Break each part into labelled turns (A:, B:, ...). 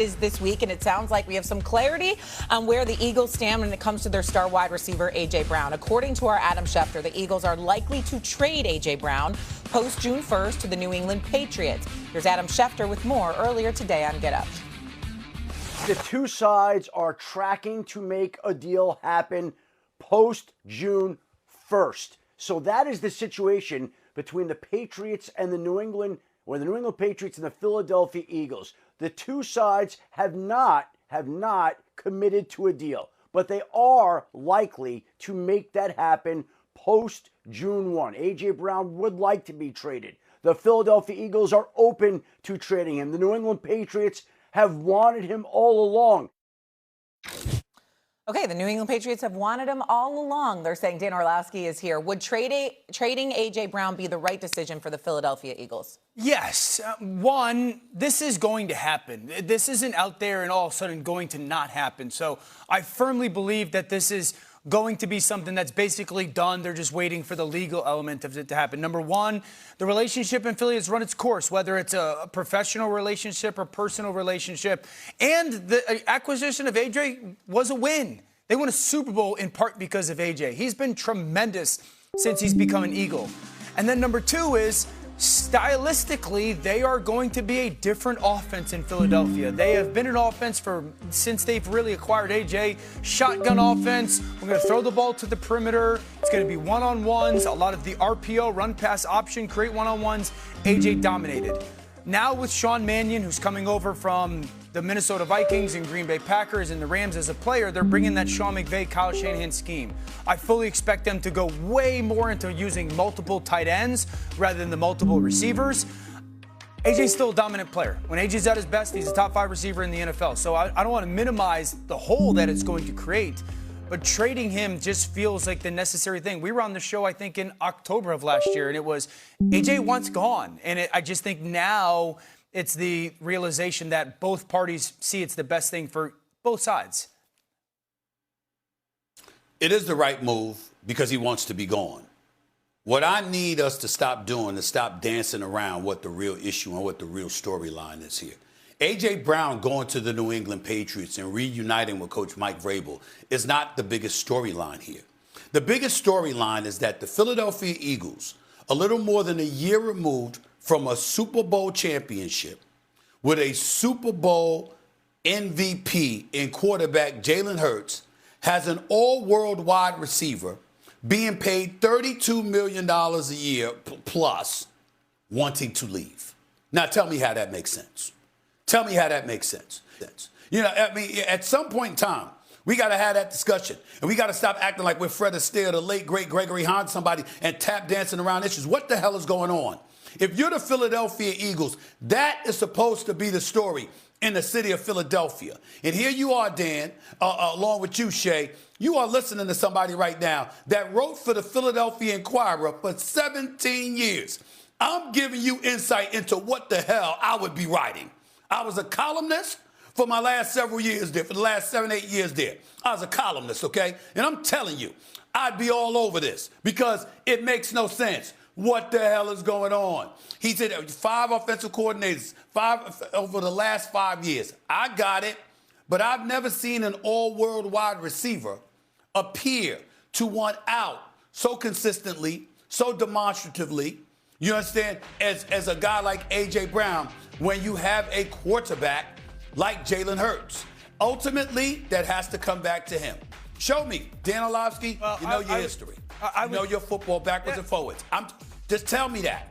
A: Is this week, and it sounds like we have some clarity on where the Eagles stand when it comes to their star wide receiver, A.J. Brown. According to our Adam Schefter, the Eagles are likely to trade A.J. Brown post June 1st to the New England Patriots. Here's Adam Schefter with more earlier today on Get Up.
B: The two sides are tracking to make a deal happen post June 1st. So that is the situation between the Patriots and the New England Patriots and the Philadelphia Eagles. The two sides have not committed to a deal, but they are likely to make that happen post June 1. A.J. Brown would like to be traded. The Philadelphia Eagles are open to trading him. The New England Patriots have wanted him all along.
A: Okay, the New England Patriots have wanted him all along. They're saying Dan Orlovsky is here. Would trading A.J. Brown be the right decision for the Philadelphia Eagles?
C: Yes. One, this is going to happen. This isn't out there and all of a sudden going to not happen. So I firmly believe that this is going to be something that's basically done. They're just waiting for the legal element of it to happen. Number one, the relationship in Philly has run its course, whether it's a professional relationship or personal relationship. And the acquisition of AJ was a win. They won a Super Bowl in part because of AJ. He's been tremendous since he's become an Eagle. And then number two is, stylistically, they are going to be a different offense in Philadelphia. They have been an offense since they've really acquired AJ. Shotgun offense. We're going to throw the ball to the perimeter. It's going to be one-on-ones. A lot of the RPO, run-pass option, create one-on-ones. AJ dominated. Now with Sean Mannion, who's coming over from the Minnesota Vikings and Green Bay Packers and the Rams as a player, they're bringing that Sean McVay, Kyle Shanahan scheme. I fully expect them to go way more into using multiple tight ends rather than the multiple receivers. AJ's still a dominant player. When AJ's at his best, he's a top 5 receiver in the NFL. So I don't want to minimize the hole that it's going to create, but trading him just feels like the necessary thing. We were on the show, I think, in October of last year, and it was AJ once gone. And I just think now it's the realization that both parties see it's the best thing for both sides.
D: It is the right move because he wants to be gone. What I need us to stop doing is stop dancing around what the real issue and what the real storyline is here. A.J. Brown going to the New England Patriots and reuniting with Coach Mike Vrabel is not the biggest storyline here. The biggest storyline is that the Philadelphia Eagles, a little more than a year removed from a Super Bowl championship, with a Super Bowl MVP in quarterback Jalen Hurts, has an all-world wide receiver being paid $32 million a year plus, wanting to leave. Now tell me how that makes sense. Tell me how that makes sense. You know, I mean, at some point in time, we got to have that discussion. And we got to stop acting like we're Fred Astaire, the late, great Gregory Hahn, somebody, and tap dancing around issues. What the hell is going on? If you're the Philadelphia Eagles, that is supposed to be the story in the city of Philadelphia. And here you are, Dan, along with you, Shay. You are listening to somebody right now that wrote for the Philadelphia Inquirer for 17 years. I'm giving you insight into what the hell I would be writing. I was a columnist for my last several years there, for the last 7-8 years there. I was a columnist, okay? And I'm telling you, I'd be all over this because it makes no sense. What the hell is going on? He said 5 offensive coordinators, 5 over the last 5 years. I got it, but I've never seen an all-world wide receiver appear to want out so consistently, so demonstratively, you understand, as a guy like A.J. Brown, when you have a quarterback like Jalen Hurts. Ultimately, that has to come back to him. Show me, Dan Orlovsky, you know your history. You know your football backwards and forwards. Just tell me that.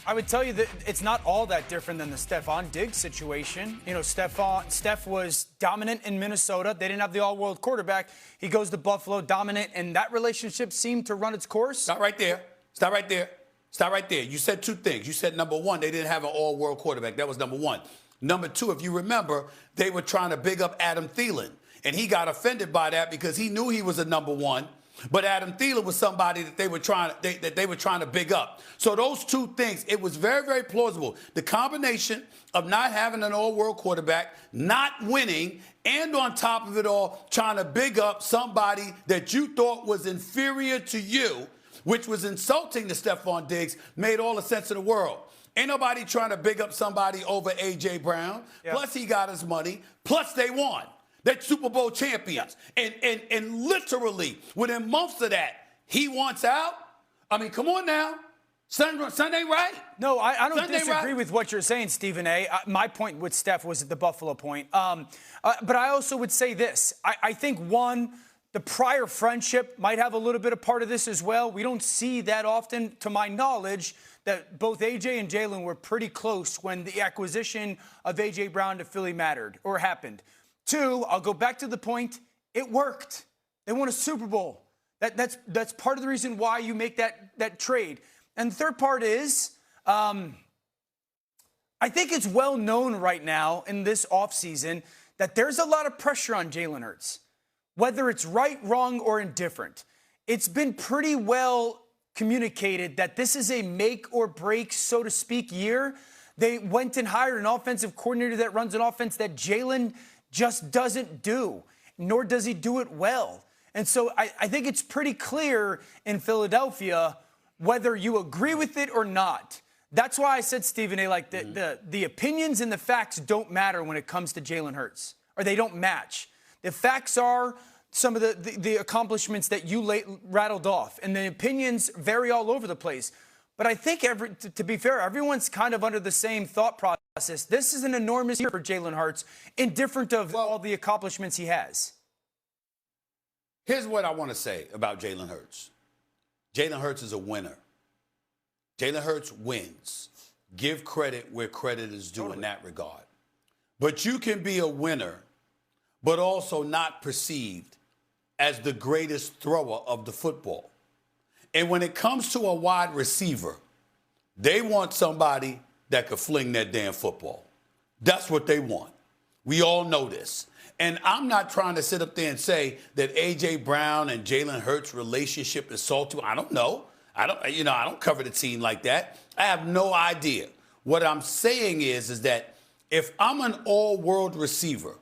C: I would tell you that it's not all that different than the Stephon Diggs situation. You know, Steph was dominant in Minnesota. They didn't have the all-world quarterback. He goes to Buffalo, dominant, and that relationship seemed to run its course.
D: Stop right there. Stop right there. Stop right there. You said 2 things. You said, number one, they didn't have an all-world quarterback. That was number one. Number two, if you remember, they were trying to big up Adam Thielen, and he got offended by that because he knew he was a number one. But Adam Thielen was somebody that they were trying to big up. So those 2 things, it was very, very plausible. The combination of not having an all-world quarterback, not winning, and on top of it all, trying to big up somebody that you thought was inferior to you, which was insulting to Stephon Diggs, made all the sense in the world. Ain't nobody trying to big up somebody over A.J. Brown.
C: Yeah.
D: Plus, he got his money. Plus, they won. They're Super Bowl champions.
C: Yeah.
D: And literally, within months of that, he wants out. I mean, come on now. Sunday, right?
C: No, I don't
D: Sunday,
C: disagree
D: right?
C: with what you're saying, Stephen A. My point with Steph was the Buffalo point. But I also would say this. I think, one, the prior friendship might have a little bit of part of this as well. We don't see that often, to my knowledge, that both A.J. and Jalen were pretty close when the acquisition of A.J. Brown to Philly mattered or happened. Two, I'll go back to the point, it worked. They won a Super Bowl. That's part of the reason why you make that trade. And the third part is, I think it's well known right now in this offseason that there's a lot of pressure on Jalen Hurts, whether it's right, wrong, or indifferent. It's been pretty well communicated that this is a make or break, so to speak, year. They went and hired an offensive coordinator that runs an offense that Jalen just doesn't do, nor does he do it well. And so I think it's pretty clear in Philadelphia whether you agree with it or not. That's why I said, Stephen A., like the opinions and the facts don't matter when it comes to Jalen Hurts, or they don't match. The facts are some of the accomplishments that you rattled off, and the opinions vary all over the place. But I think, to be fair, everyone's kind of under the same thought process. This is an enormous year for Jalen Hurts, indifferent of all the accomplishments he has.
D: Here's what I want to say about Jalen Hurts. Jalen Hurts is a winner. Jalen Hurts wins. Give credit where credit is due in that regard. But you can be a winner, but also not perceived as the greatest thrower of the football. And when it comes to a wide receiver, they want somebody that could fling that damn football. That's what they want. We all know this. And I'm not trying to sit up there and say that A.J. Brown and Jalen Hurts' relationship is salty. I don't know. I don't cover the team like that. I have no idea. What I'm saying is that if I'm an all-world receiver,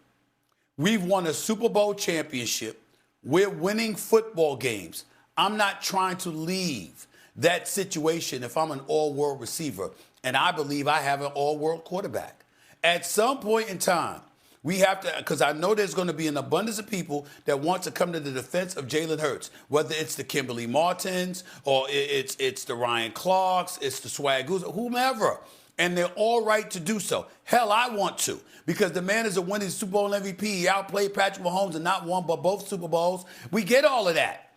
D: we've won a Super Bowl championship, we're winning football games. I'm not trying to leave that situation if I'm an all-world receiver, and I believe I have an all-world quarterback. At some point in time, we have to, because I know there's going to be an abundance of people that want to come to the defense of Jalen Hurts, whether it's the Kimberly Martins or it's the Ryan Clarks, it's the Swagoos, whomever. And they're all right to do so. Hell, I want to, because the man is a winning Super Bowl MVP. He outplayed Patrick Mahomes and not one but both Super Bowls. We get all of that.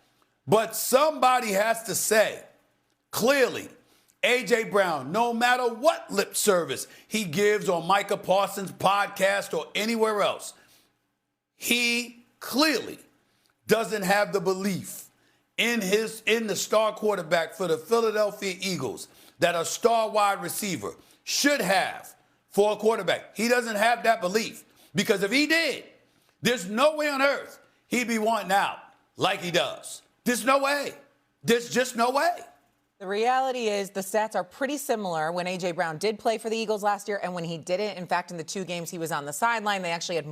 D: But somebody has to say, clearly, A.J. Brown, no matter what lip service he gives on Micah Parsons' podcast or anywhere else, he clearly doesn't have the belief in the star quarterback for the Philadelphia Eagles that a star wide receiver should have for a quarterback. He doesn't have that belief, because if he did, there's no way on earth he'd be wanting out like he does. There's no way. There's just no way.
A: The reality is the stats are pretty similar when A.J. Brown did play for the Eagles last year and when he didn't. In fact, in the 2 games he was on the sideline, they actually had